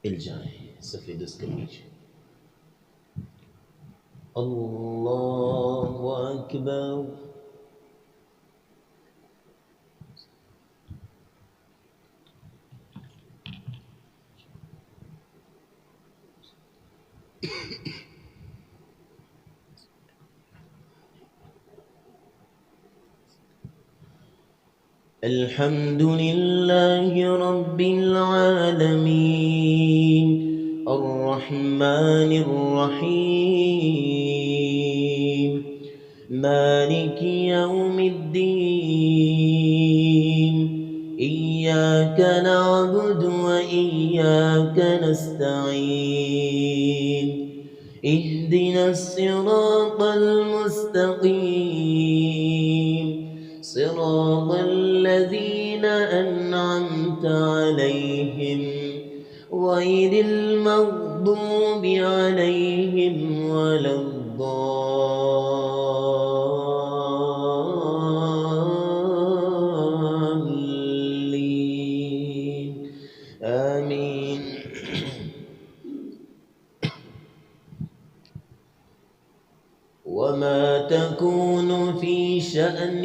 الجاي سفيد سكريج. الله أكبر. الحمد لله رب العالمين الرحمن الرحيم مالك يوم الدين إياك نعبد وإياك نستعين اهدنا الصراط المستقيم صراط الذين أنعمت عليهم غير المغضوب عليهم ولا الضالين آمين. وما تكون في شأن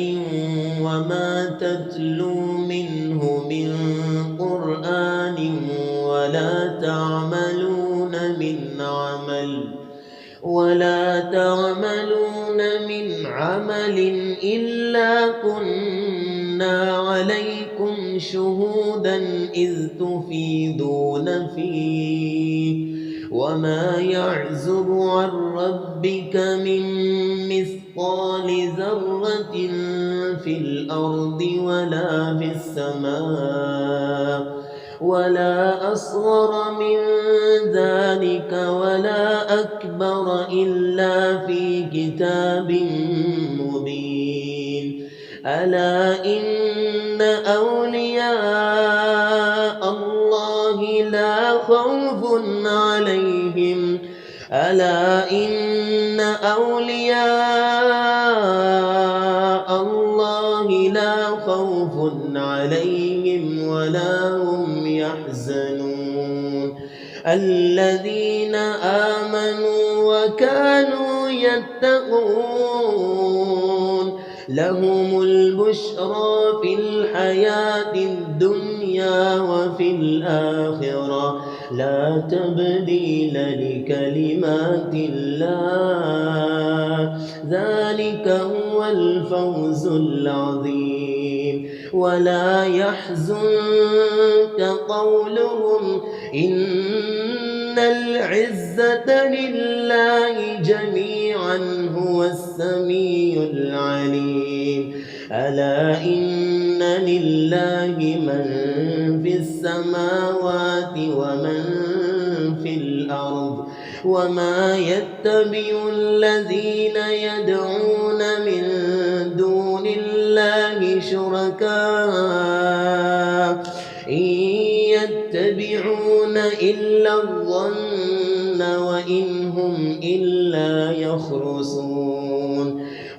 وما تتلو منه من قرآن ولا تعملون من عمل إلا كنا عليكم شهودا إذ تفيضون فيه وما يعزب عن ربك من مثقال ذرة في الأرض ولا في السماء ولا أصغر من ذلك ولا أكبر إلا في كتاب مبين. ألا إن أولياء الله لا خوف عليهم ألا إن أولياء الله لا خوف عليهم ولا هم يحزنون الذين آمنوا وكانوا يتقون لهم البشرى في الحياة الدنيا وفي الآخرة لا تبديل لكلمات الله ذلك هو الفوز العظيم. ولا يحزنك قولهم إن العزة لله جميعا هو السميع العليم. ألا إن لله من في السماوات ومن في الأرض وما يتبع الذين يدعون من دون الله شركاء إن يتبعون إلا الظن وإن هم إلا يخرصون.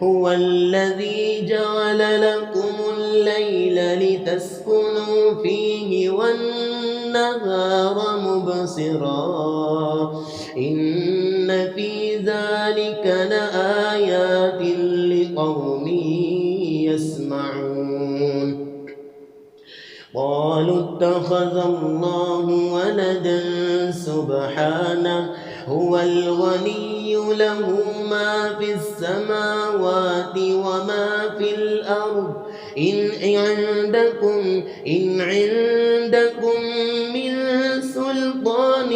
هو الذي جعل لكم الليل لتسكنوا فيه والنهار مبصرا إن في ذلك لآيات لقوم يسمعون. قالوا اتخذ الله ولدا سبحانه هو الغني له ما في السماوات وما في الأرض إن عندكم من سلطان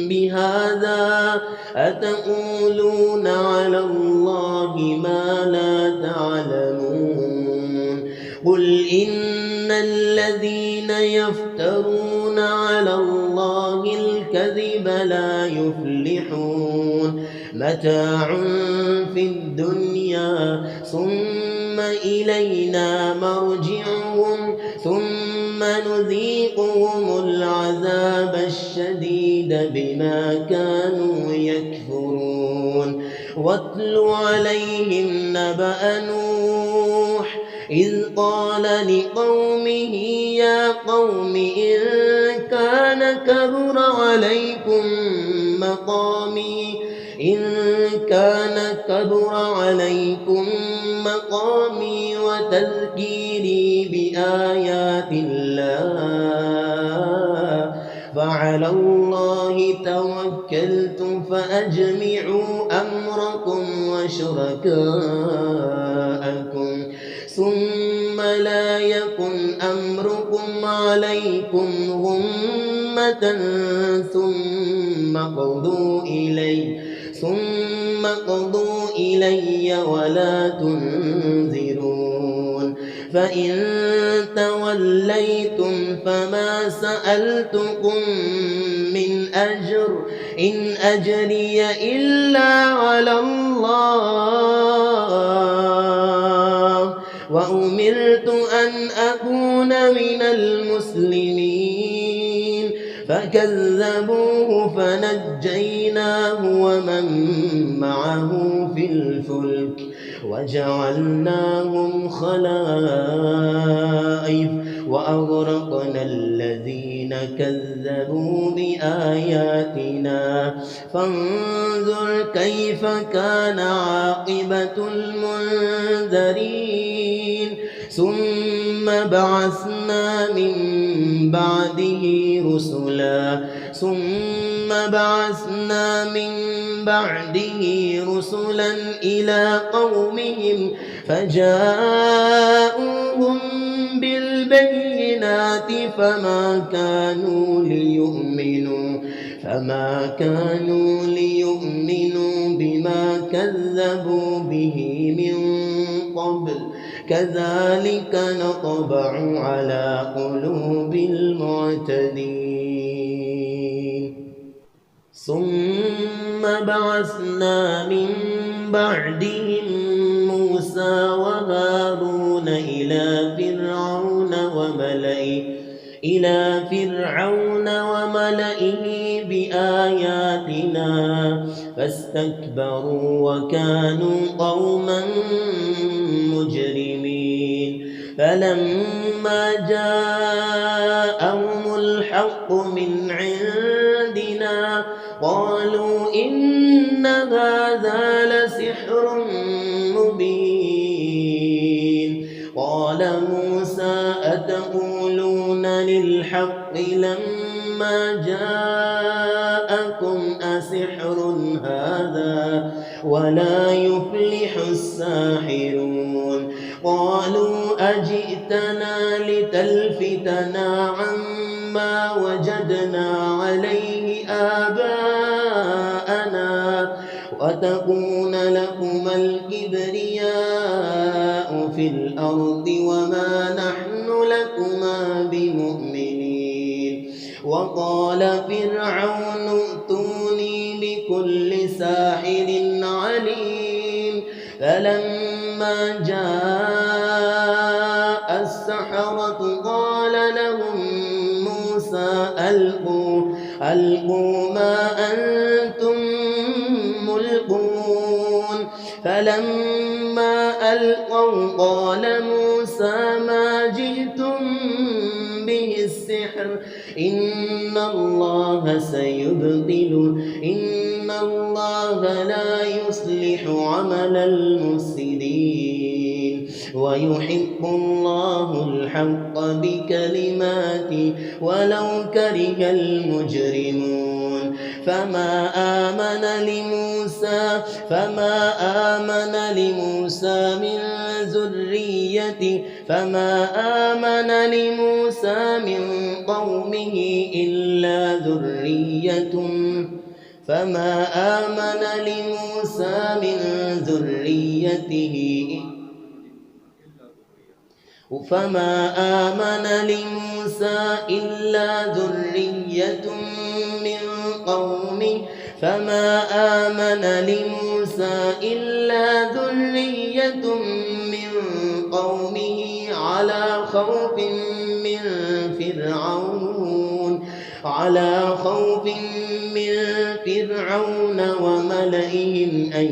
بهذا أتقولون على الله ما لا تعلمون. قل إن الذين يفترون على الله الكذب لا يفلحون متاع في الدنيا ثم إلينا مرجعهم ثم نذيقهم العذاب الشديد بما كانوا يكفرون. واتل عليهم نبأ نوح إذ قال لقومه يا قوم إن كان كبر عليكم مقامي وتذكيري بآيات الله فعلى الله توكلت فأجمعوا أمركم وشركاءكم ثم لا يكن أمركم عليكم غمة ثم قضوا إلي ولا تنذرون فإن توليتم فما سألتكم من أجر إن أجري إلا على الله وأمرت أن أكون من المسلمين فكذبوه فنجيناه ومن معه في الفلك وجعلناهم خلائف وأغرقنا الذين كذبوا بآياتنا فانظر كيف كان عاقبة المنذرين ثم بعثنا من بعده رسلا إلى قومهم فجاءوهم بالبينات فما كانوا ليؤمنوا بما كذبوا به من قبل كذلك نطبع على قلوب المعتدين ثم بعثنا من بعدهم موسى وهارون إلى فرعون وملئه بآياتنا فاستكبروا وكانوا قوما مجرمين فلما جاءهم الحق من عندنا قالوا إن هذا لسحر مبين قال موسى أتقولون للحق لما جاءكم أسحر هذا ولا يفلح الساحرون قالوا أجئتنا لتلفتنا عما وجدنا عليه آباءنا وتكون لكما الكبرياء في الأرض وما نحن لكما بمؤمنين وقال فرعون ائتوني بكل ساحر عليم فلما جاء السحرة قال لهم موسى ألقوا ما أنتم ملقون فلما ألقوا قال موسى ما جئتم به السحر إن الله سيبطل إن الله لا يصلح عمل المفسدين ويحق الله الحق بكلماته ولو كره المجرمون فما آمن لموسى من قومه إلا ذرية من قومه على خوف من فرعون وملئهم أن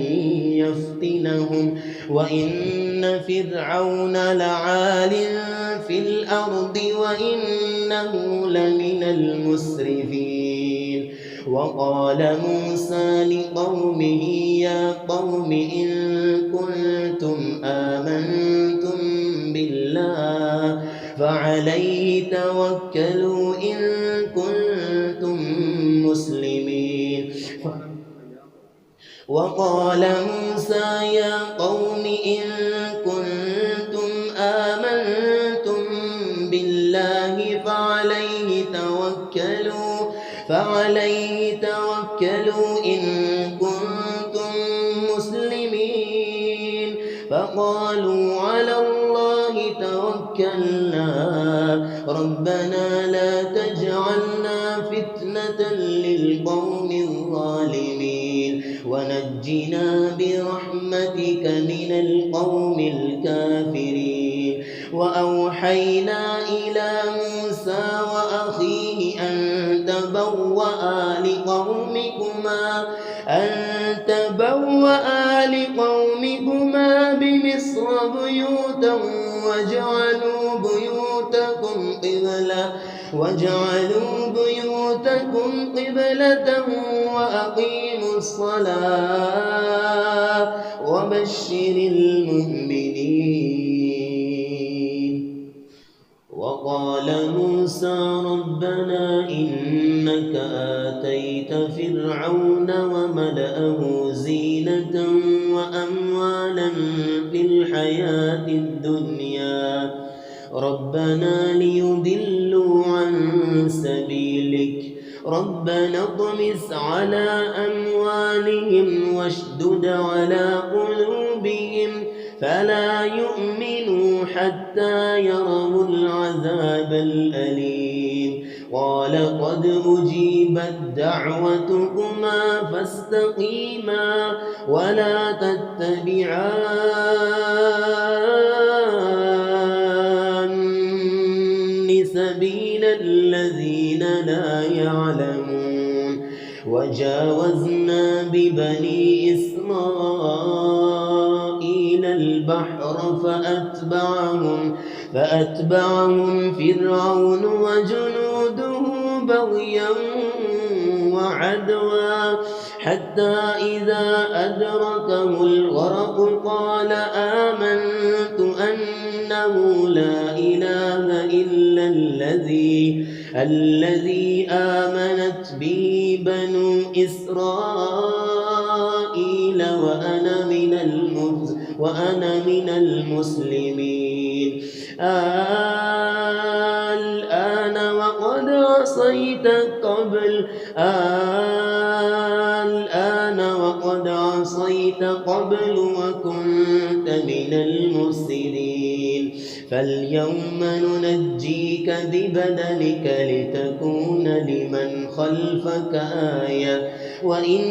يفتنهم وإن إن فرعون لعال في الأرض وإنه لمن المسرفين. وقال موسى لقومه يا قوم إن كنتم آمنتم بالله فعليه توكلوا إن كنتم مسلمين. وقال موسى يا قوم إن كنتم آمنتم بالله فعليه توكلوا إن كنتم مسلمين. فقالوا على الله توكلنا ربنا لا تجعلنا فتنة للقوم الظالمين ونجنا برحمتك من القوم الكافرين. وأوحينا إلى موسى وأخيه أن تبوأ لقومكما بمصر بيوتا واجعلوا بيوتكم قبلة وأقيموا الصلاة وبشر المؤمنين. وقال موسى ربنا إنك آتيت فرعون وملأه زينة وأموالا في الحياة الدنيا ربنا ليضلوا عن سبيلك ربنا اطمس على أموالهم واشدد على قلوبهم فلا يؤمنوا حتى يروا العذاب الأليم. قال قد أجيبت دعوتكما فاستقيما ولا تتبعان سبيل الذين لا يعلمون. وجاوزنا ببني إسرائيل البحر فأتبعهم فرعون وجنوده بغيا وعدوا حتى إذا أدركه الغرق قال آمنت أنه لا إله إلا الذي آمنت به بنو إسرائيل وأنا من المسلمين. الآن وقد عصيت قبل وكنت من المفسدين فاليوم ننجيك ببدنك لتكون لمن خلفك آية وإن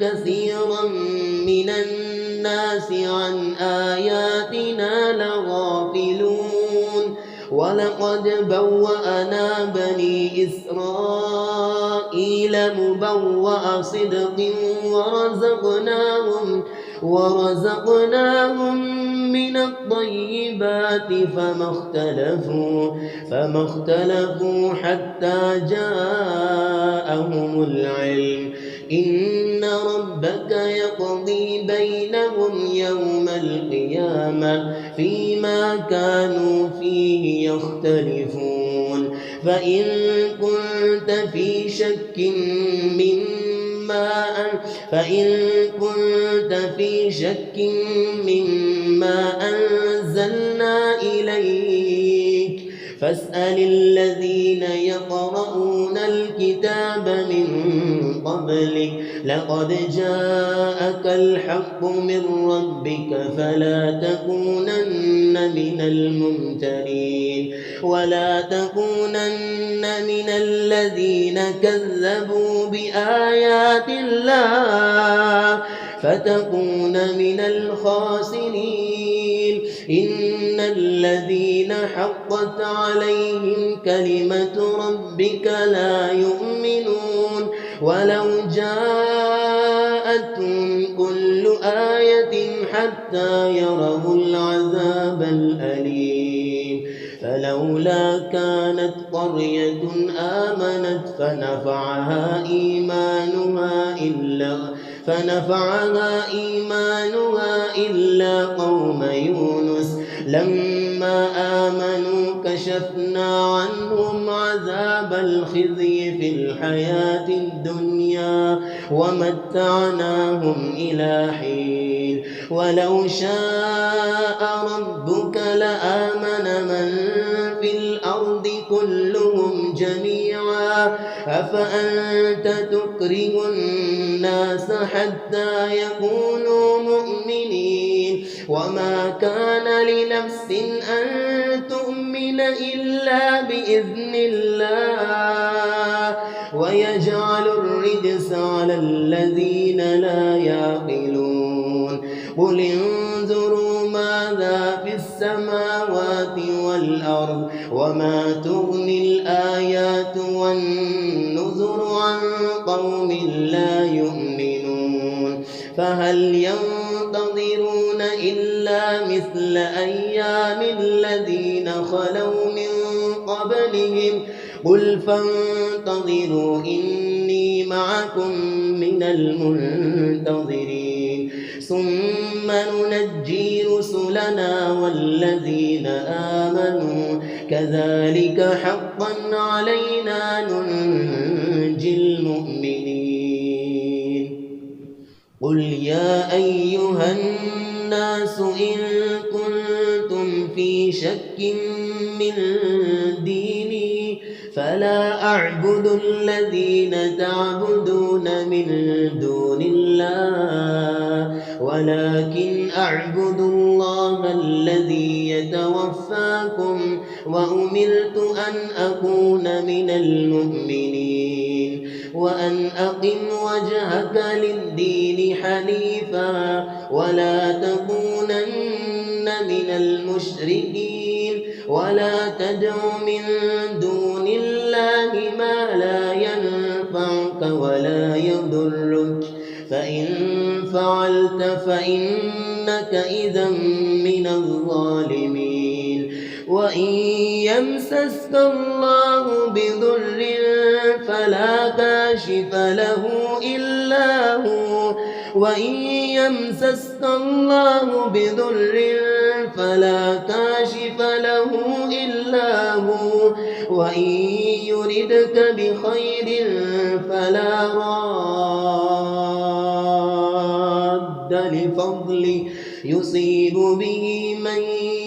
كثيرا من الناس عن آياتنا لغافلون. ولقد بوأنا بني إسرائيل مبوأ صدق ورزقناهم من الطيبات فما اختلفوا حتى جاءهم العلم. إن ربك يقضي بينهم يوم القيامة فيما كانوا فيه يختلفون. فإن كنت في شك مما أنزلنا إليك فاسأل الذين يقرؤون الكتاب من قبلك لقد جاءك الحق من ربك فلا تكونن من الممترين ولا تكونن من الذين كذبوا بآيات الله فتكون من الخاسرين. إن الذين حقت عليهم كلمة ربك لا يؤمنون ولو جاءتهم كل آية حتى حتى يروا العذاب الأليم. فلولا كانت قرية آمنت فنفعها إيمانها إلا قوم يونس لما آمنوا كشفنا عنهم عذاب الخزي في الحياة الدنيا ومتعناهم إلى حين. ولو شاء ربك لآمن من في الأرض كلهم جميعا أفأنت تكره الناس حتى يكونوا مؤمنين. وما كان لنفس أن تؤمن إلا بإذن الله ويجعل الرجس على الذين لا يعقلون. قل انظروا ماذا في السماوات والأرض وما تغني الآيات والنذر عن قوم لا يؤمنون. فهل ينتظرون إلا مثل أيام الذين خلوا من قبلهم قل فانتظروا إني معكم من المنتظرين. ثم ننجي رسلنا والذين آمنوا كذلك حقا علينا ننجي المؤمنين. قل يا أيها الناس إن كنتم في شك من ديني فلا أعبد الذين تعبدون من دون الله ولكن أعبد الله الذي يتوفاكم وأمرت أن أكون من المؤمنين وأن أقم وجهك للدين حنيفا ولا تكونن من المشركين ولا تدع من دون الله ما لا ينفعك ولا يضرك فإن فعلت فإنك إذا من الظالمين. وإن يمسسك الله بضر فلا كاشف له إلا هو وإن يمسسك الله بضر فلا كاشف له إلا هو وإن يردك بخير فلا راد لفضله يصيب به من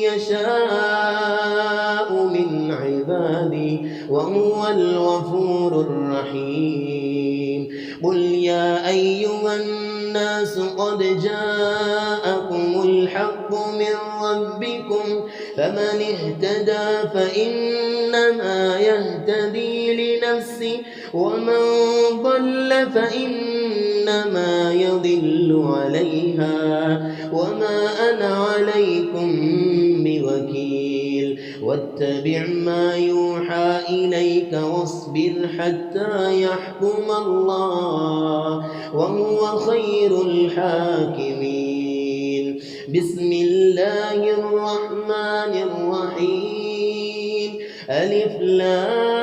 يشاء من عباده وهو الغفور الرحيم. قل يا أيها الناس قد جاءكم الحق من ربكم فمن اهتدى فإنما يهتدي لنفسه ومن ضل فإنما يضل عليها وما أنا عليكم بوكيل. واتبع ما يوحى إليك واصبر حتى يحكم الله وهو خير الحاكمين. بسم الله الرحمن الرحيم. ألف لام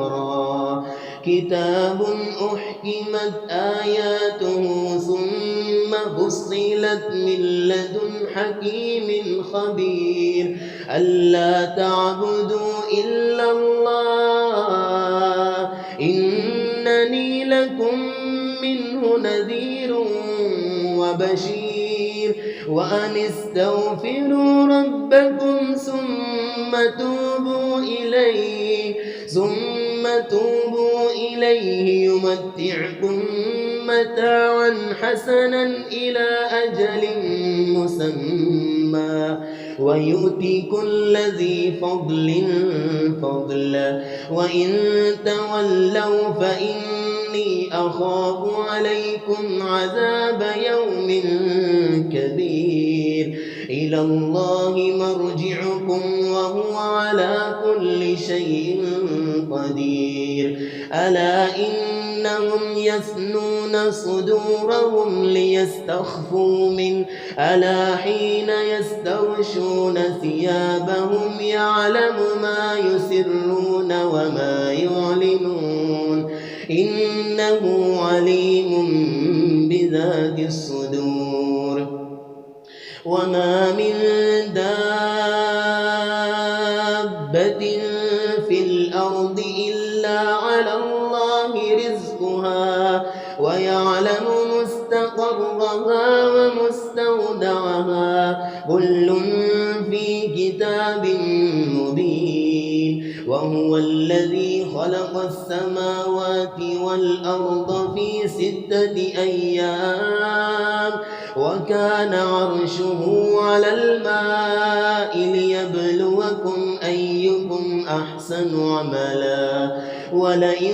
را كتاب أحكمت آياته ثم فصلت من لدن حكيم خبير ألا تعبدوا إلا الله إنني لكم منه نذير وبشير. وأن استغفروا ربكم ثم توبوا إليه يمتعكم متاعا حسنا إلى أجل مسمى ويؤتي كل ذي فضل فضلا وإن تولوا فإني أخاف عليكم عذاب يوم كبير. إلى الله مرجعكم وهو على كل شيء قدير ألا إنهم يثنون صدورهم ليستخفوا منه ألا حين يستغشون ثيابهم يعلم ما يسرون وما يعلنون إنه عليم بذات الصدور وما من دابة في الأرض إلا على الله رزقها ويعلم مستقرها ومستودعها كل في كتاب مبين وهو الذي خلق السماوات والأرض في 6 أيام وكان عرشه على الماء ليبلوكم أيكم أحسن عملا ولئن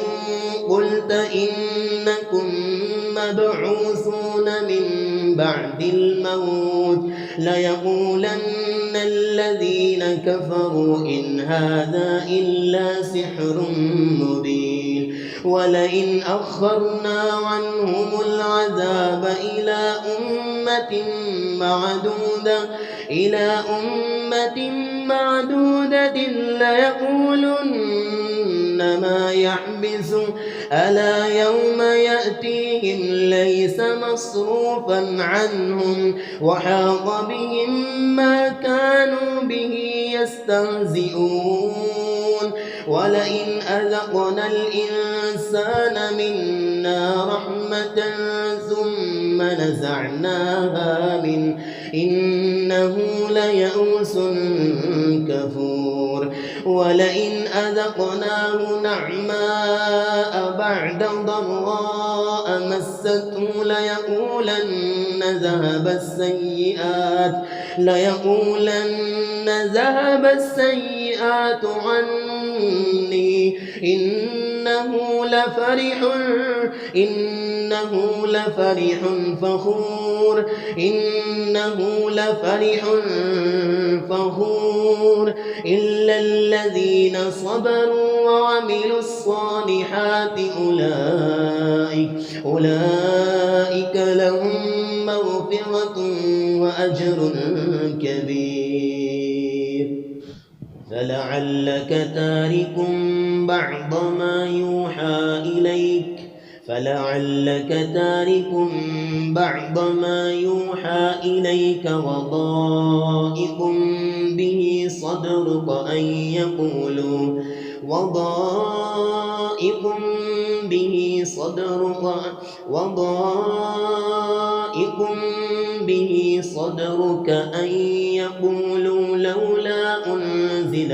قلت إنكم مبعوثون من بعد الموت ليقولن الذين كفروا إن هذا إلا سحر مبين ولئن أخرنا عنهم العذاب إلى أمة معدودة ليقولن ما يحبس ألا يوم يأتيهم ليس مصروفا عنهم وحاق بهم ما كانوا به يستهزئون ولئن أذقنا الإنسان منا رحمة ثم نزعناها منه إنه ليئوس كفور ولئن أذقناه نعماء بعد ضراء مسته ليقولن ذهب السيئات عنه إنه لفرح فخور إلا الذين صبروا وعملوا الصالحات أولئك لهم مغفرة وأجر كبير فلعلك تارك بعض ما يوحى إليك وضائق به صدرك أن يقولوا لولا أنزل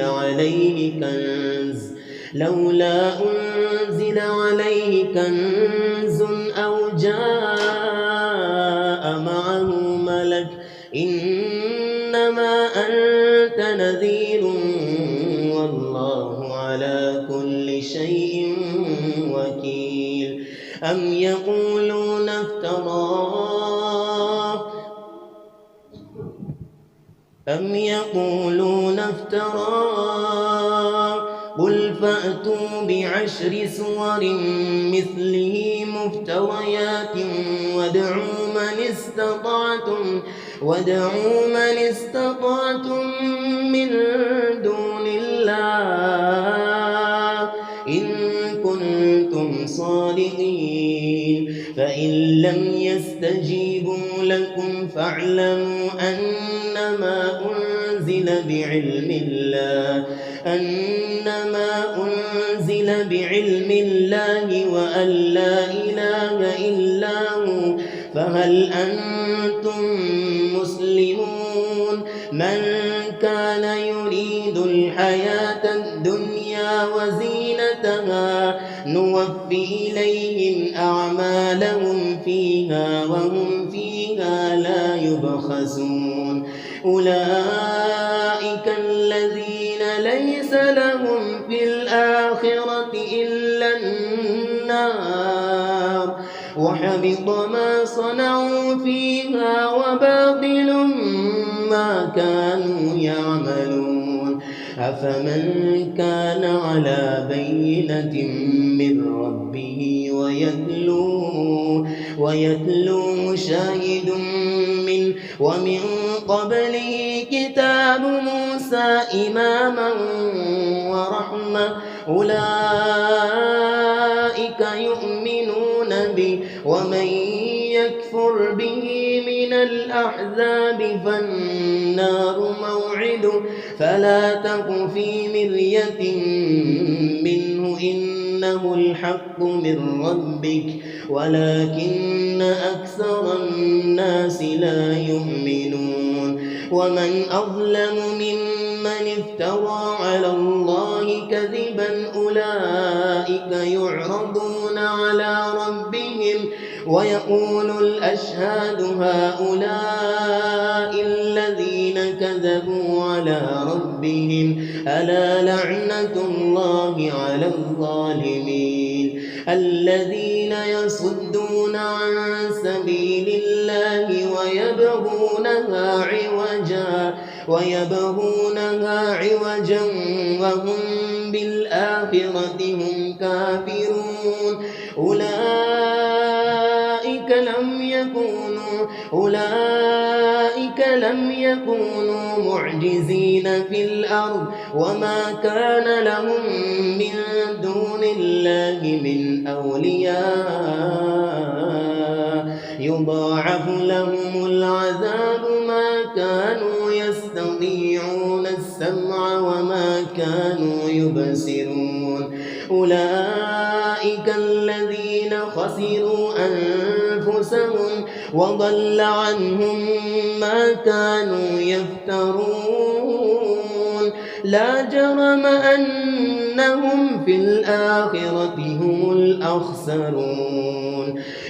عليه كنز أو جاء معه ملك إنما أنت نذير والله على كل شيء وكيل أم يقولون افتراه قل فأتوا ب10 سور مثله مفتريات وادعوا من استطعتم من دون الله إن كنتم صادقين فإن لم يستجيبوا لكم فاعلموا أنما أنزل بعلم الله وأن لا إله إلا هو فهل أنتم مسلمون من كان يريد الحياة الدنيا وزينتها نوفي إليهم أعمالهم فيها وهم فيها لا يبخسون أولئك الذين ليس لهم في الآخرة إلا النار وحبط ما صنعوا فيها وباطل ما كانوا يعملون أفمن كان على بينة من ربه ويتلوه شاهد منه ومن قبله كتاب موسى إماما ورحمة أولئك يؤمنون به ومن يكفر به من الأحزاب فالنار موعده فلا تك في مرية منه إنه الحق من ربك ولكن أكثر الناس لا يؤمنون ومن أظلم ممن افترى على الله كذبا أولئك يعرضون على ربهم ويقول الأشهاد هؤلاء الذين كذبوا على ربهم ألا لعنة الله على الظالمين الذين يصدون عن سبيل الله ويبغونها عوجا وهم بالآخرة هم كافرون أولئك لم يكونوا معجزين في الأرض وما كان لهم من دون الله من أولياء يضاعف لهم العذاب ما كانوا يستطيعون السمع وما كانوا يبصرون أولئك الذين خسروا أنفسهم وضل عنهم ما كانوا يفترون لا جرم أنهم في الآخرة هم الأخسرون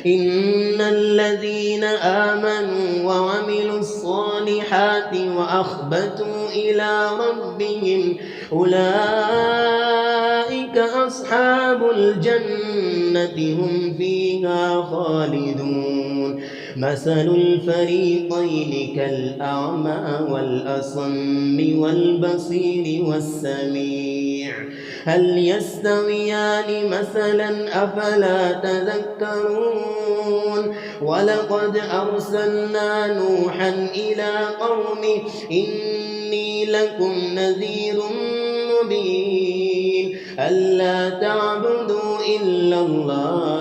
إن الذين آمنوا وعملوا الصالحات وأخبتوا إلى ربهم أولئك أصحاب الجنة هم فيها خالدون مثل الفريقين كالأعمى والأصم والبصير والسميع هل يستويان مثلا أفلا تذكرون ولقد أرسلنا نوحا إلى قومه إني لكم نذير مبين ألا تعبدوا إلا الله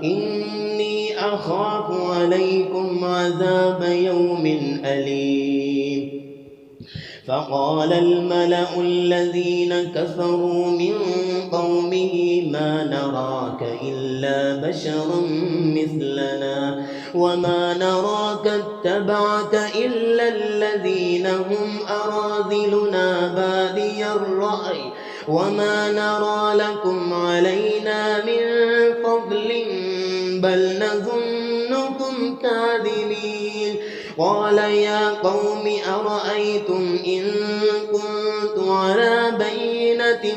إني أخاف عليكم عذاب يوم أليم فقال الملأ الذين كفروا من قومه ما نراك إلا بشرا مثلنا وما نراك اتبعك إلا الذين هم أراذلنا بادي الرأي وما نرى لكم علينا من فضل بل نظنكم كاذبين قال يا قوم أرأيتم إن كنت على بينة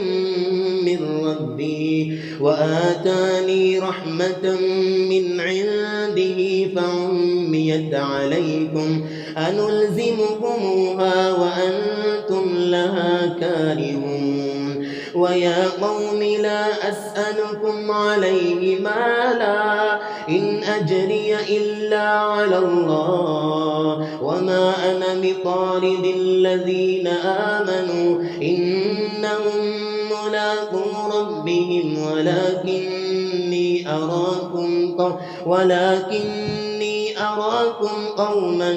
من ربي وآتاني رحمة من عنده فعميت عليكم أنلزمكموها وأنتم لها كارهون ويا قوم لا أسألكم عليه مالا إن أجري إلا على الله وما أنا بطارد الذين آمنوا إنهم ملاقو ربهم ولكني أراكم قوما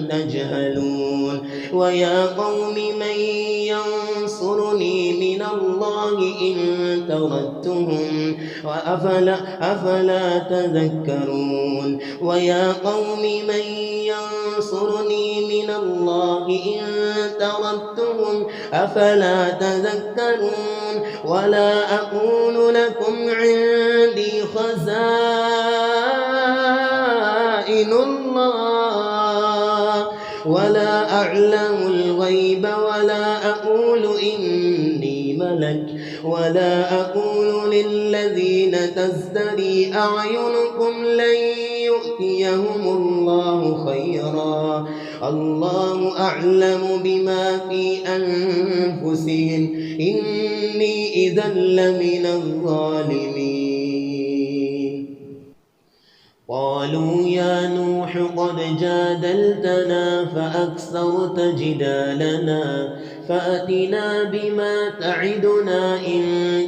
تجهلون ويا قوم من ينصرني من الله إن طردتهم أفلا تذكرون ويا قوم من ينصرني من الله إن طردتهم أفلا تذكرون ولا أقول لكم عندي خزائن الله ولا أعلم الغيب ولا أقول إني ملك ولا أقول للذين تزدري أعينكم لن يؤتيهم الله خيرا الله أعلم بما في أنفسهم إني إذا لمن الظالمين. قالوا يا نوح قد جادلتنا فأكثرت جدالنا فأتنا بما تعدنا إن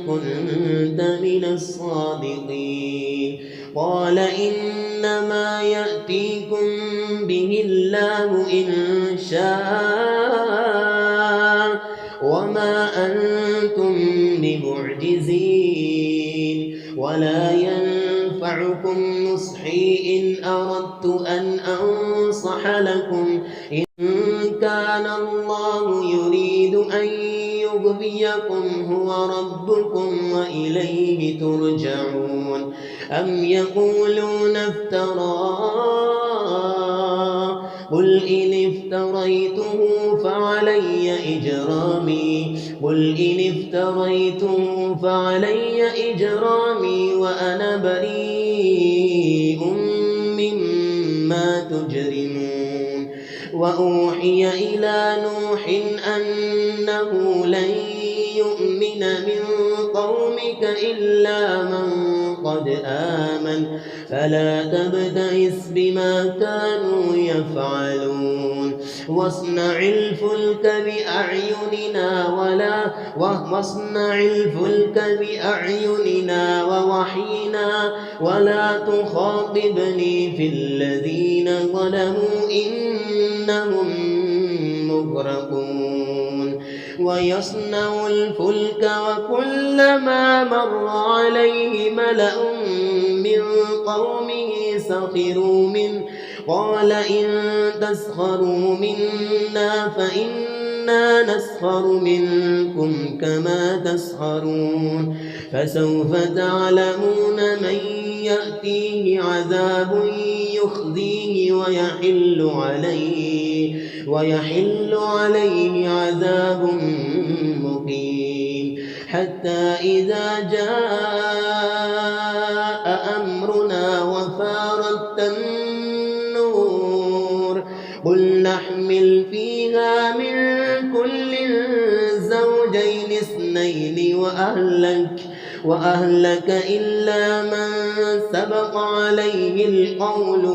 كنت من الصادقين. قال إنما يأتيكم به الله إن شاء وما أنتم بمعجزين ولا ينفعكم نصحي إن أردت أن أنصح لكم إن كان الله يريد أن يغويكم هو ربكم وإليه ترجعون. أم يقولون افتراه قل إن افتريته فعلي إجرامي وأنا بريء مما تجرمون. وأوحي إلى نوح أنه لن يؤمن من قومك إلا من قد آمن فلا تبتئس بما كانوا يفعلون. واصنع الفلك بأعيننا ووحينا ولا تخاطبني في الذين ظلموا إنهم مغرقون. ويصنع الفلك وكلما مر عليه ملأ من قومه سخروا منه قال إن تسخروا منا فإنا نسخر منكم كما تسخرون. فسوف تعلمون من يأتيه عذاب يخزيه ويحل عليه عذاب مقيم. حتى إذا جاء أمرنا وفارت النور قل نحمل فيها من كل زوجين اثنين وأهلك إلا من سبق عليه القول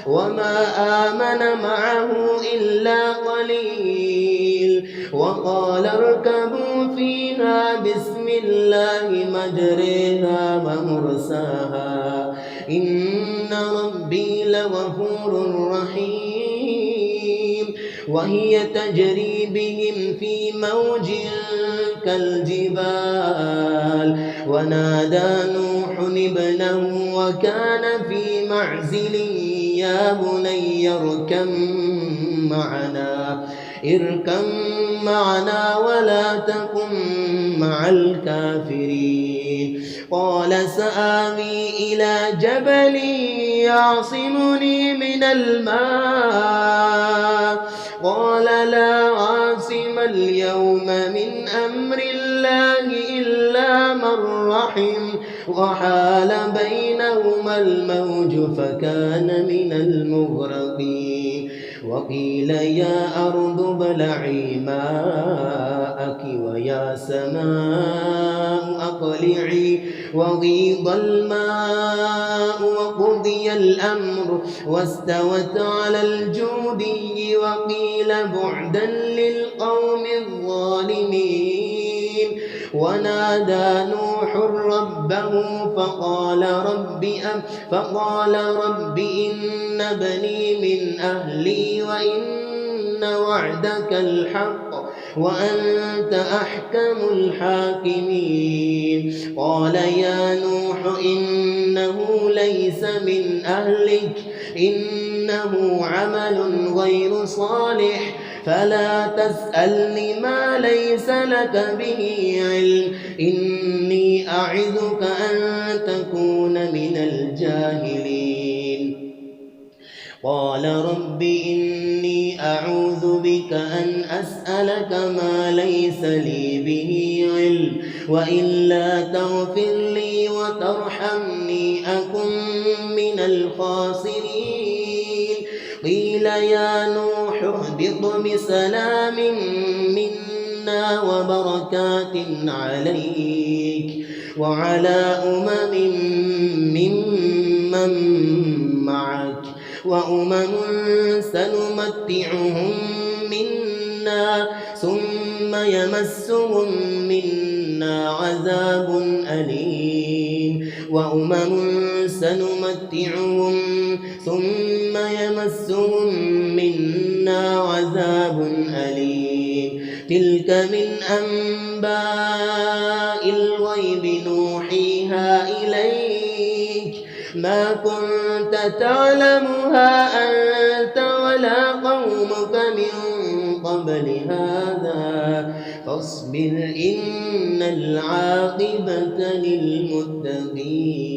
وما آمن معه إلا قليل. وقال اركبوا فيها بسم الله مجريها ومرساها إن ربي لغفور رحيم. وهي تجري بهم في موج كالجبال ونادى نوح ابنه وكان في معزل يا بني اركب معنا ولا تكن مع الكافرين. قال سآوي إلى جبل يعصمني من الماء قال لا عاصم اليوم من أمر الله إلا من رحم وحال بينهما الموج فكان من المغرقين. وقيل يا أرض ابلعي ماءك ويا سماء أقلعي وغيض الماء وقضي الأمر واستوت على الجودي وقيل بعدا للقوم الظالمين. ونادى نوح ربه فقال رب إن بني من أهلي وإن وعدك الحق وأنت أحكم الحاكمين. قال يا نوح إنه ليس من أهلك إنه عمل غير صالح فلا تسألني ما ليس لك به علم إني أعظك أن تكون من الجاهلين. قال رب إني أعوذ بك أن أسألك ما ليس لي به علم وإلا تغفر لي وترحمني أكن من الخاسرين. يا نوح اهبط بسلام منا وبركات عليك وعلى ممن معك وأمم سنمتعهم منا ثم يمسهم منا عذاب أليم سنمتعهم ثم يمسهم منا عذاب أليم تلك من أنباء الغيب نوحيها إليك ما كنت تعلمها أنت ولا قومك من قبل هذا فاصبر إن العاقبة للمتقين.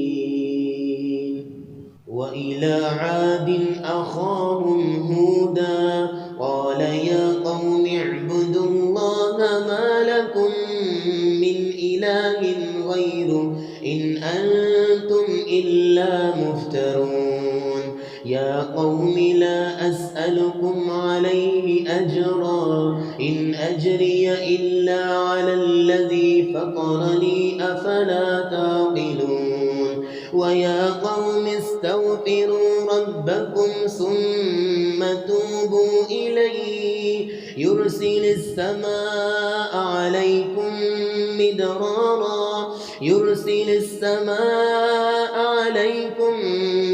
وإلى عاد أخاهم هودا قال يا قوم اعبدوا الله ما لكم من إله غيره إن أنتم إلا مفترون يا قوم لا أسألكم عليه أجرا إن أجري إلا على الذي فطرني أفلا تعقلون ويا قوم استغفروا ربكم ثم توبوا إليه يرسل السماء عليكم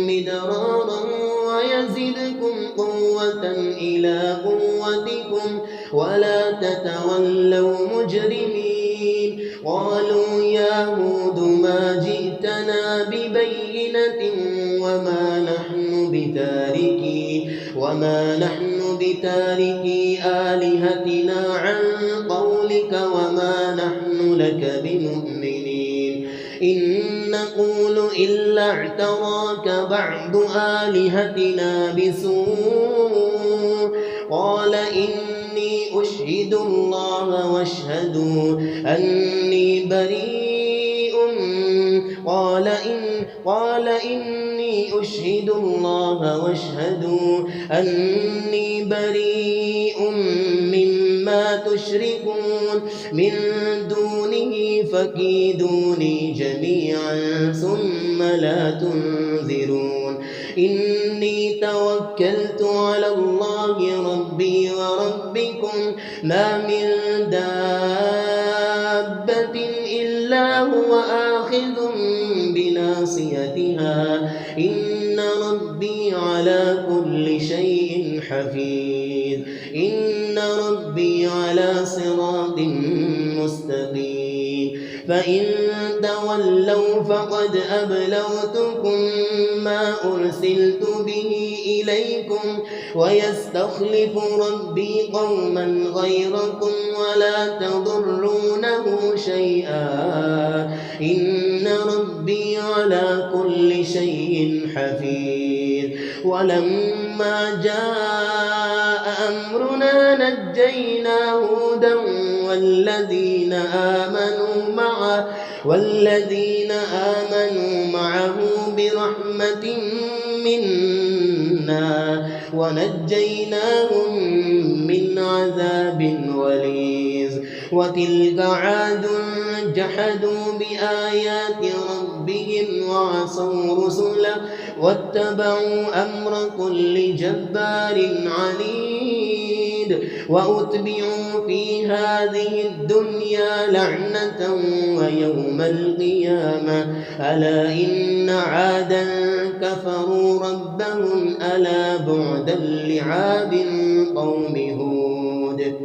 مدرارا ويزدكم قوة إلى قوتكم ولا تتولوا مجرمين قالوا يا هود ما جئتنا ببينة وما نحن بتاركي آلهتنا عن قولك وما نحن لك بمؤمنين إن نقول إلا اعتراك بعض آلهتنا بسوء قال إني أشهد الله واشهدوا أني بريء قال إني أشهد الله واشهدوا أني بريء مما تشركون من دونه فكيدوني جميعا ثم لا تنذرون إني توكلت على الله ربي وربكم ما من دابة إلا هو آخذ بناصيتها إن ربي على كل شيء حفيظ إن ربي على صراط مستقيم فإن تولوا فقد أبلغتكم ما أرسلت به إليكم ويستخلف ربي قوما غيركم ولا تضرونه شيئا إن ربي على كل شيء حفيظ ولما جاء أمرنا نجينا هودا والذين آمنوا معه برحمة منا ونجيناهم من عذاب غليظ وتلك عاد جحدوا بآيات ربهم وعصوا رسله واتبعوا أمر كل جبار عنيد وأتبعوا في هذه الدنيا لعنة ويوم القيامة ألا إن عادا كفروا ربهم ألا بعدا لعاد قوم هود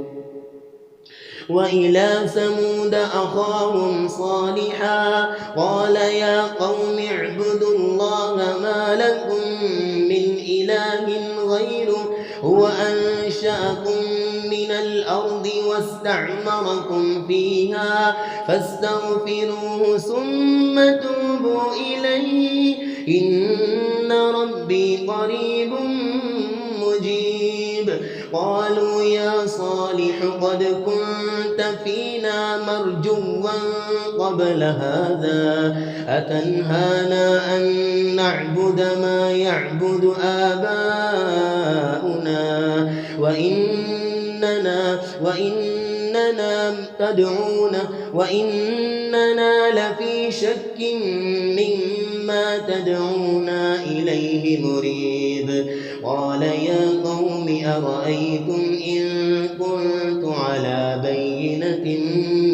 وإلى ثمود أخاهم صالحا قال يا قوم اعبدوا الله ما لكم من إله غيره هو أنشأكم من الأرض واستعمركم فيها فاستغفروه ثم توبوا إليه إن ربي قريب مجيب قالوا يا صالح قد كنت فينا مرجوا قبل هذا أتنهانا أن نعبد ما يعبد آباؤنا وإننا لفي شك مما تدعونا إليه مريب قال يا قوم أرأيتم إن كنت على بينة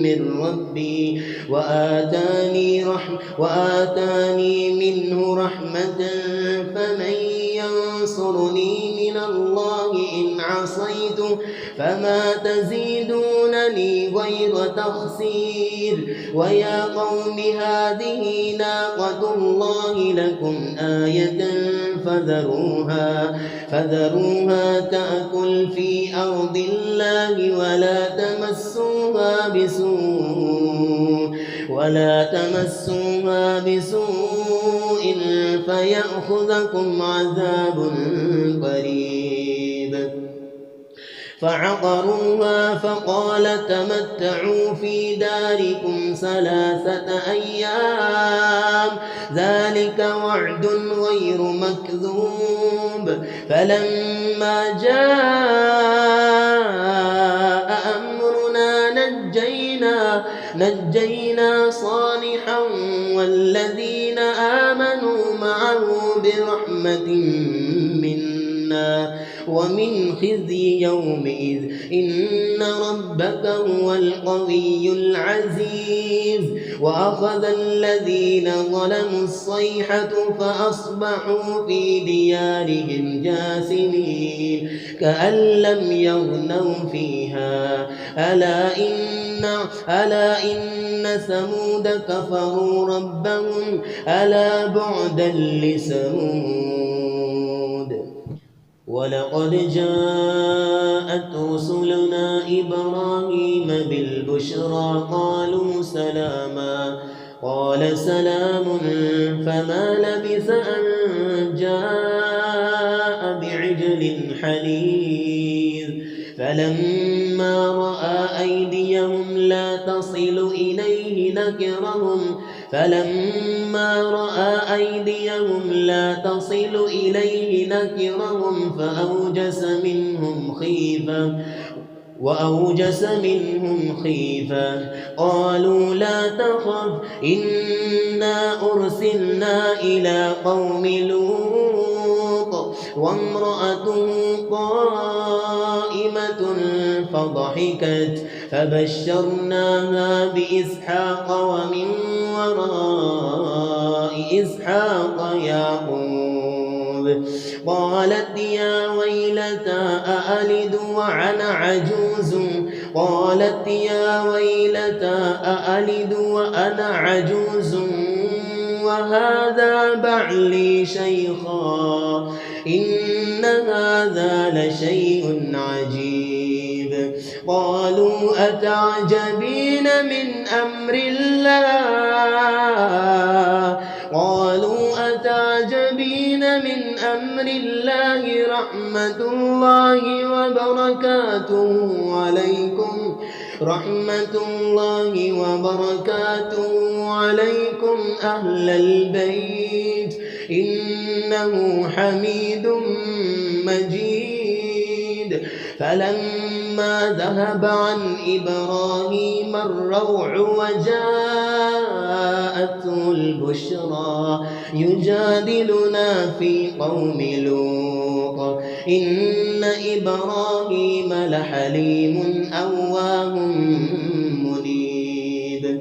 من ربي وآتاني منه رحمة فمن ينصرني من الله إن عصيته فما تزيدونني غير تخسير ويا قوم هذه ناقة الله لكم آية فذروها تأكل في أرض الله ولا تمسوها بسوء فيأخذكم عذاب قريب فعقروها فقال تمتعوا في داركم 3 أيام ذلك وعد غير مكذوب فلما جاء أمرنا نجينا صالحا والذين آمنوا معه برحمة منا ومن خزي يومئذ إن ربك هو القوي العزيز وأخذ الذين ظلموا الصيحة فأصبحوا في ديارهم جاثمين كأن لم يغنوا فيها ألا إن ثمود كفروا ربهم ألا بعدا لثمود ولقد جاءت رسلنا إبراهيم بالبشرى قالوا سلاما قال سلام فما لبث أن جاء بعجل حنيذ فلما رأى أيديهم لا تصل إليه نكرهم وأوجس منهم خيفة قالوا لا تخف إنا أرسلنا إلى قوم لوط وامرأته قائمة فضحكت فبشرناها بإسحاق ومن وراء إسحاق يعقوب قالت يا ويلتى أألد وأنا عجوز وهذا بعلي شيخا إن هذا لشيء عجيب قالوا أتعجبين من أمر الله رحمة الله وبركاته عليكم أهل البيت إنه حميد مجيد فلما ذهب عن إبراهيم الروع وجاءته البشرى يجادلنا في قوم لوط إن إبراهيم لحليم أواه منيب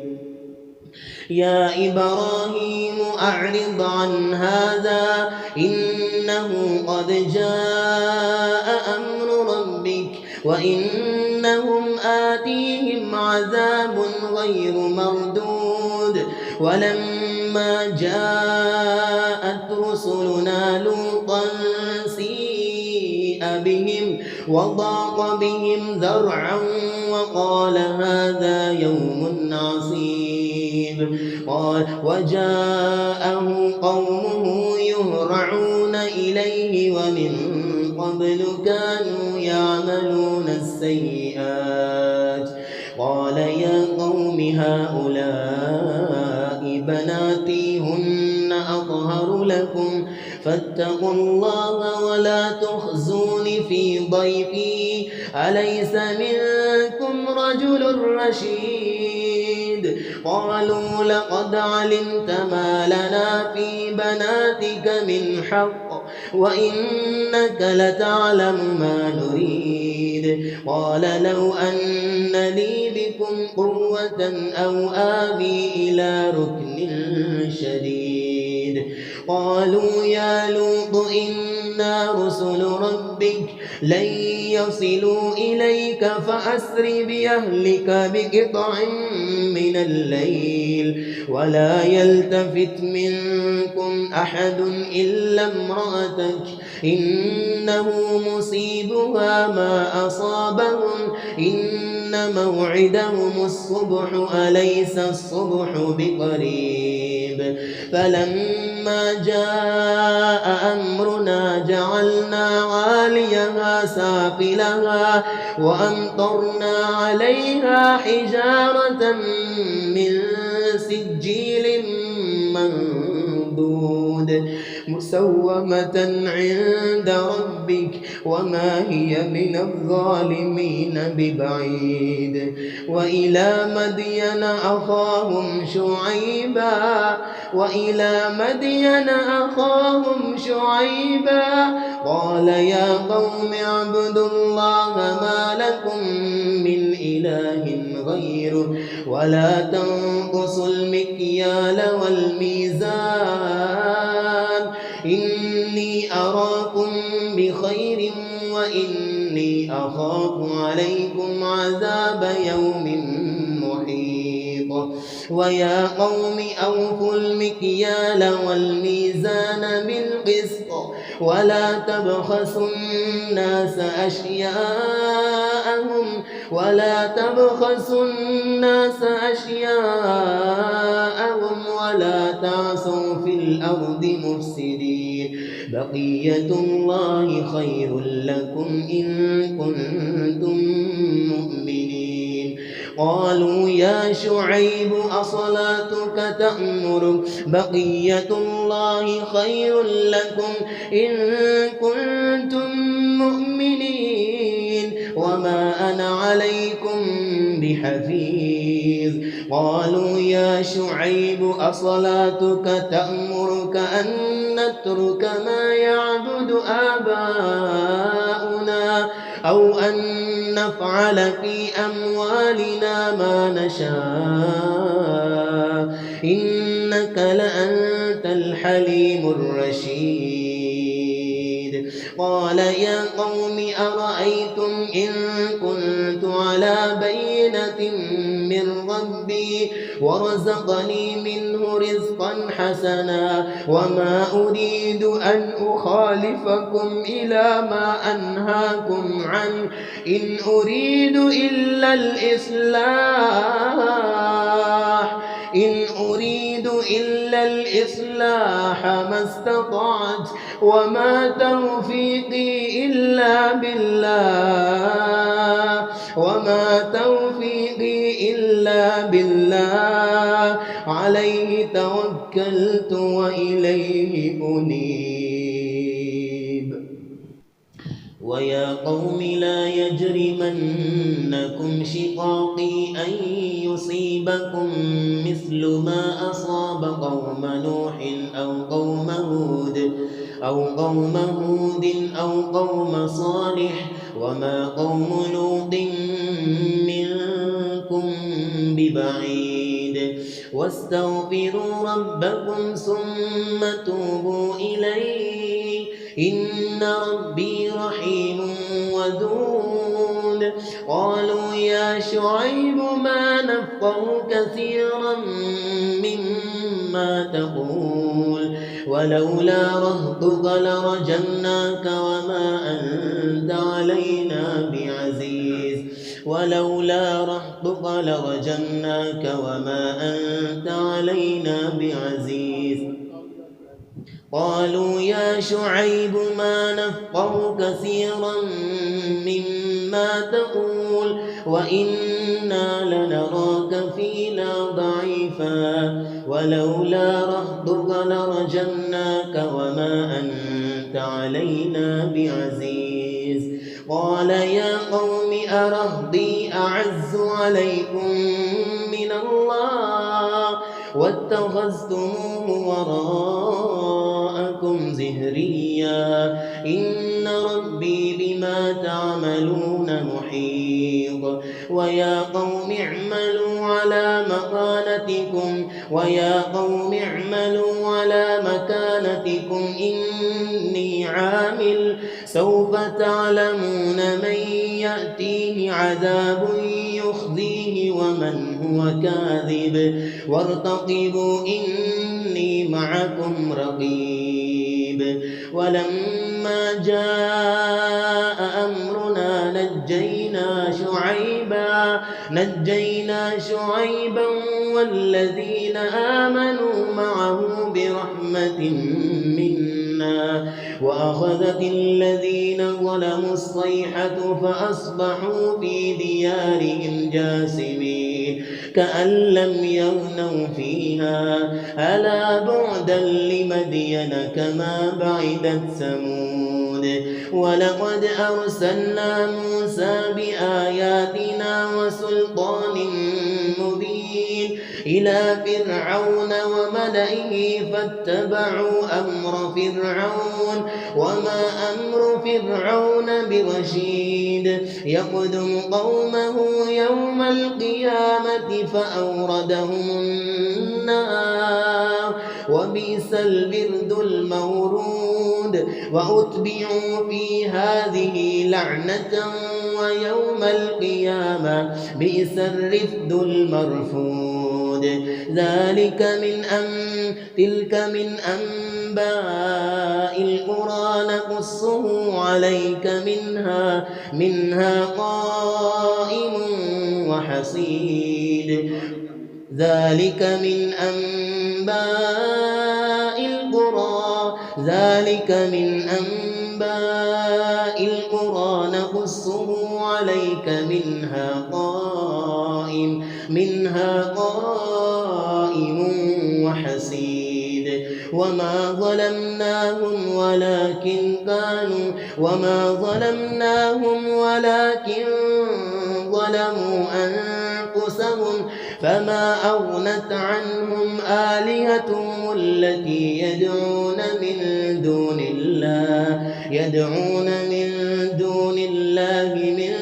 يا إبراهيم أعرض عن هذا إنه قد جاء أمر ربك وإنهم آتيهم عذاب غير مردود ولما جاءت رسلنا لوطا سيء بهم وضاق بهم ذرعا وقال هذا يوم عصيب وجاءه قومه يهرعون إليه ومن قبل كانوا يعملون السيئات قال يا قوم هؤلاء بناتي هن أطهر لكم فاتقوا الله ولا تخزون في ضيفي أليس منكم رجل رشيد قالوا لقد علمت ما لنا في بناتك من حق وإنك لتعلم ما نريد قال لو أن لي بكم قوة أو آوي إلى ركن شديد قالوا يا لوط إنا رسل ربك لن يصلوا إليك فأسر بأهلك بقطع من الليل ولا يلتفت منكم أحد إلا امرأتك إنه مصيبها ما أصابهم إن موعدهم الصبح أليس الصبح بقريب فلما جاء أمرنا جعلنا عاليها سافلها وأمطرنا عليها حجارة من سجيل منضود مسومة عند ربك وما هي من الظالمين ببعيد وإلى مدين أخاهم شعيبا قال يا قوم اعبدوا الله ما لكم من إله غيره ولا تنقصوا المكيال والميزان إني أراكم بخير وإني أخاف عليكم عذاب يوم محيط ويا قوم أوفوا المكيال والميزان بالقسط ولا تبخسوا الناس أشياءهم ولا تعثوا في الأرض مفسدين بقية الله خير لكم إن كنتم مؤمنين قالوا يا شعيب أصلاتك تأمرك بقية الله خير لكم إن كنتم مؤمنين وما أنا عليكم بحفيظ قالوا يا شعيب أصلاتك تأمرك أن نترك ما يعبد آباؤنا أو أن نفعل في أموالنا ما نشاء إنك لأنت الحليم الرشيد قال يا قوم أرأيتم إن كنت على بينة من ربي ورزقني منه رزقا حسنا وما أريد أن أخالفكم إلى ما أنهاكم عنه إن أريد إلا الإصلاح ما استطعت وما توفيقي إلا بالله عليه توكلت وإليه أنيب ويا قوم لا يجرمنكم شقاقي أن يصيبكم مثل ما أصاب قوم نوح أو قوم هود أو قوم صالح وما قوم لوط منكم ببعيد واستغفروا ربكم ثم توبوا إليه إن ربي رحيم ودود قالوا يا شعيب ما نفقه كثيرا مما تقول ولولا رهطك لرجمناك وما أنت علينا بعزيز قالوا يا شعيب ما نفقه كثيرا مما تقول وإنا لنراك فينا ضعيفا ولولا رهطك لرجمناك وما أنت علينا بعزيز. قال يا قوم أرهطي أعز عليكم من الله واتخذتموه وراءكم زهريا إن ربي بما تعملون محيط. ويا قوم اعملوا على مكانتكم إني عامل سوف تعلمون من يأتيه عذاب يخزيه ومن هو كاذب وارتقبوا إني معكم رقيب. ولما جاء أمرنا نجينا شعيبا والذين آمنوا معه برحمة منا وأخذت الذين ظلموا الصيحة فأصبحوا في ديارهم جاثمين كأن لم يغنوا فيها ألا بعدا لمدين كما بعدت ثمود. ولقد أرسلنا موسى بآياتنا وسلطان مبين إلى فرعون وملئه فاتبعوا أمر فرعون وما أمر فرعون برشيد يقدم قومه يوم القيامة فأوردهم النار وبئس البرد المورود. وأتبعوا في هذه لعنة ويوم القيامة بئس الرفد المرفود. تلك من أنباء القرى نقصه عليك منها قائم وحصيد. ذلك من أنباء القرى نقصه عليك منها قائم وحصيد. وما ظلمناهم ولكن ظلموا أنفسهم فما أغنت عنهم آلهتهم التي يدعون من دون الله من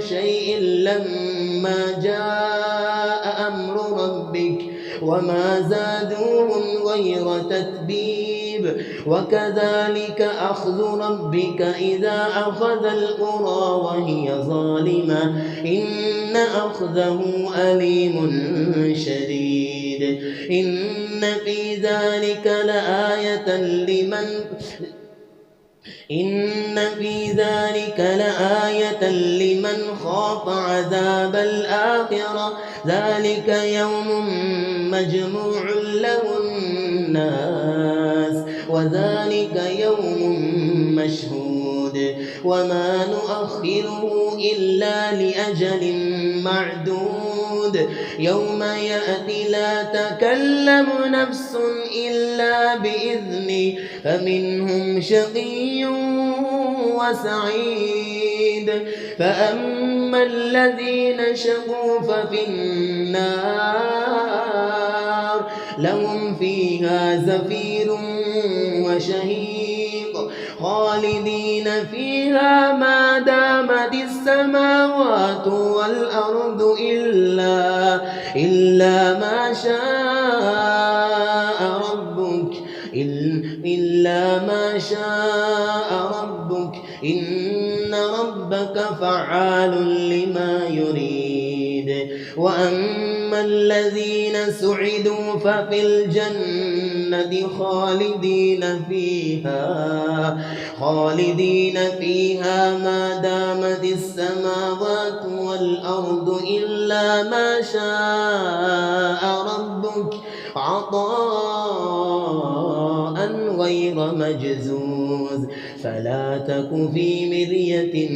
شيء لما جاء أمر ربك وما زادوهم غير تتبيب. وكذلك أخذ ربك إذا أخذ القرى وهي ظالمة إن أخذه أليم شديد. إن في ذلك لآية لمن خاف عذاب الآخرة ذلك يوم مجموع له الناس وذلك يوم مشهود. وما نؤخره إلا لأجل معدود يوم يأتي لا تكلم نفس إلا بإذنه فمنهم شقي وسعيد. فأما الذين شقوا ففي النار لهم فيها زفير وشهيق خالدين فيها ما دامت السماوات والأرض إلا ما شاء ربك إن ربك فعال لما يريد. وأما الذين سعدوا ففي الجنة خالدين فيها ما دامت السماوات والأرض إلا ما شاء ربك عطاء غير مجزوز فلا تك في مرية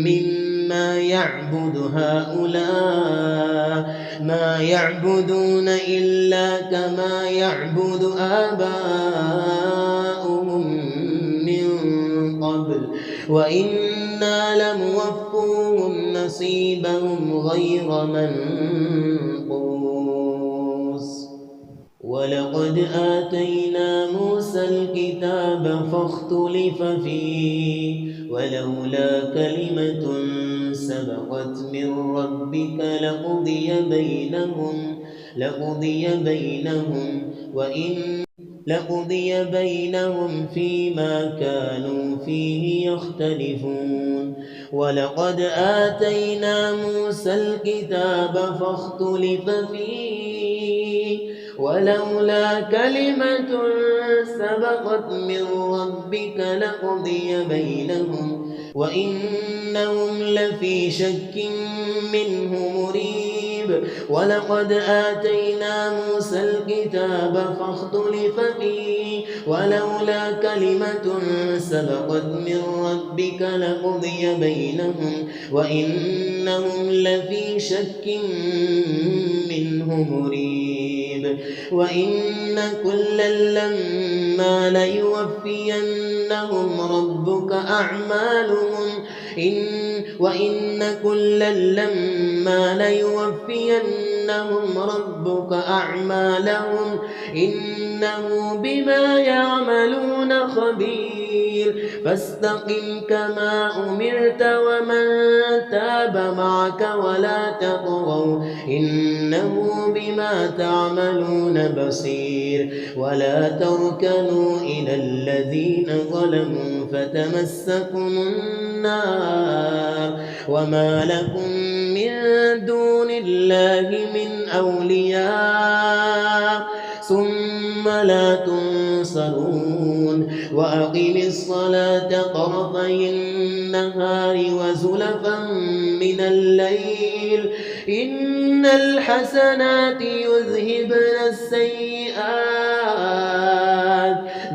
مما يعبد هؤلاء ما يعبدون إلا كما يعبد آباؤهم من قبل وإنا لموفوهم نصيبهم غير منقوص ولقد آتينا موسى الكتاب فاختلف فيه ولولا كلمة سبقت من ربك لقضي بينهم فيما كانوا فيه يختلفون ولقد آتينا موسى الكتاب فاختلف فيه ولولا كلمة سبقت من ربك لقضي بينهم وإنهم لفي شك منه مريب ولقد آتينا موسى الكتاب فاختلف فيه ولولا كلمة سبقت من ربك لقضي بينهم وإنهم لفي شك منه مريب وإن كلا لما ليوفينهم ربك أعمالهم وإن كلا لما ليوفينهم ربك أعمالهم إنه بما يعملون خبير فاستقم كما أمرت ومن تاب معك ولا تطغوا إنه بما تعملون بصير ولا تركنوا إلى الذين ظلموا فتمسكم النار وما لكم من دون الله من أولياء ثم لا تنصرون وأقم الصلاة طرفي النهار وزلفا من الليل إن الحسنات يذهبن السيئات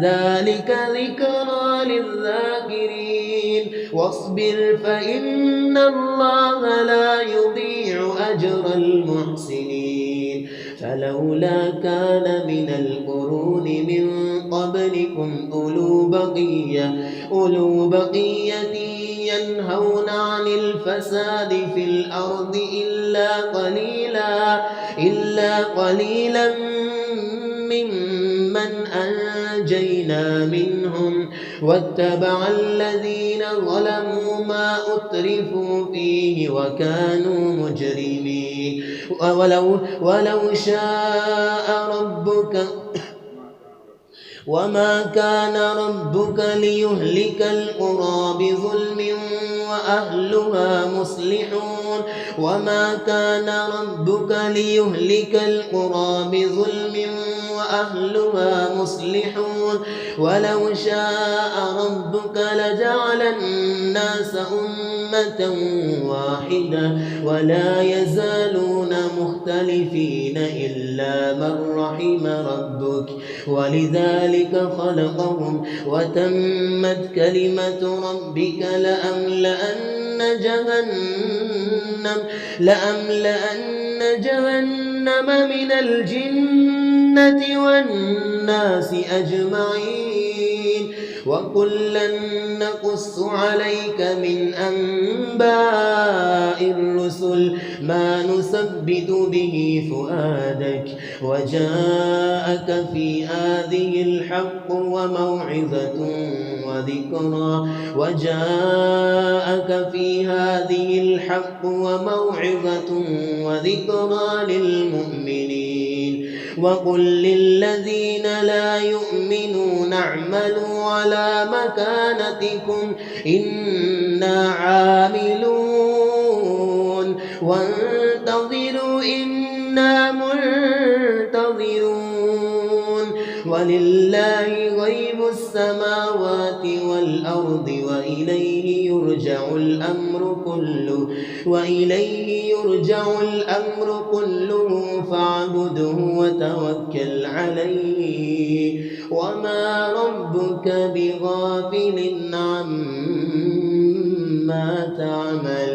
ذلك ذكرى للذاكرين واصبر فإن الله لا يضيع أجر المحسنين فلولا كان من القرون من قبلكم أولو بقية ينهون عن الفساد في الأرض إلا قليلا ممن أنجينا منهم واتبع الذين ظلموا ما أترفوا فيه وكانوا مجرمين ولو شاء ربك وما كان ربك ليهلك القرى بظلم وأهلها مصلحون وما كان ربك ليهلك القرى بظلم وأهلها مصلحون ولو شاء ربك لجعل الناس أمة واحدة ولا يزالون مختلفين إلا من رحم ربك ولذلك خلقهم وتمت كلمة ربك لأملأن جهنم من الجنة والناس أجمعين وكلا نقص عليك من أنباء الرسل ما نثبت به فؤادك وجاءك في هذه الحق وموعظة وذكرى للمؤمنين وقل للذين لا يؤمنون اعملوا على مكانتكم إنا عاملون وانتظروا إنا منتظرون ولله غيب السماوات والأرض وإليه يرجع الأمر كله فاعبده وتوكل عليه وما ربك بغافل عما تعمل.